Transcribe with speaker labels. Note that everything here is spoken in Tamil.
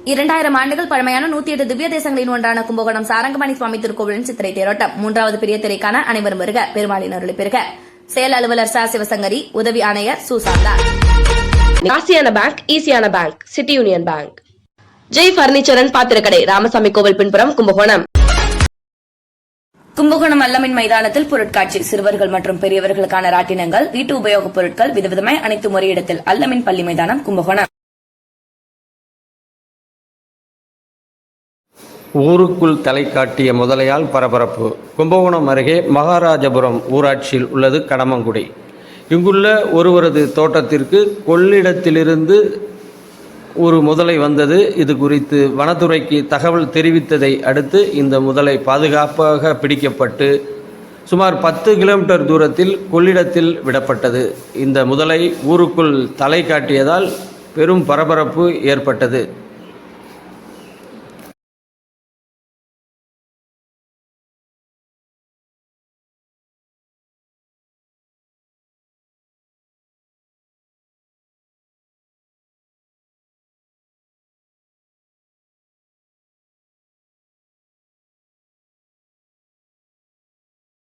Speaker 1: 2000 ஆண்டுகள் பழமையான 108 திவ்ய தேசங்களின் ஒன்றான கும்பகோணம் சாரங்கபாணி சுவாமி திருக்கோவிலின் சித்திரை தேரோட்டம் 3வது பெரிய திரைக்கான அனைவரும் வருக, பெருமாளின் அருளை பெறுக. செயல் அலுவலர் ச. சிவசங்கரி, உதவி ஆணையர் சுசாந்தா.
Speaker 2: ஆசியான பேங்க், ஈசியான bank, City Union Bank. Jai furniture and பாத்திரக்கடை, ராமசாமி கோவில் பின்புறம், கும்பகோணம்.
Speaker 1: கும்பகோணம் அல்லமின் மைதானத்தில் பொருட்காட்சி, சிறுவர்கள் மற்றும் பெரியவர்களுக்கான ராட்டினங்கள், வீட்டு உபயோகப் பொருட்கள் விதவிதமாய் அனைத்தும் ஒரே இடத்தில். அல்லமின் பள்ளி மைதானம், கும்பகோணம்.
Speaker 3: ஊருக்குள் தலை காட்டிய முதலையால் பரபரப்பு. கும்பகோணம் அருகே மகாராஜபுரம் ஊராட்சியில் உள்ளது கடமங்குடி. இங்குள்ள ஒருவரது தோட்டத்திற்கு கொள்ளிடத்திலிருந்து ஒரு முதலை வந்தது. இது குறித்து வனத்துறைக்கு தகவல் தெரிவித்ததை அடுத்து இந்த முதலை பாதுகாப்பாக பிடிக்கப்பட்டு சுமார் 10 கிலோமீட்டர் தூரத்தில் கொள்ளிடத்தில் விடப்பட்டது. இந்த முதலை ஊருக்குள் தலை காட்டியதால் பெரும் பரபரப்பு ஏற்பட்டது.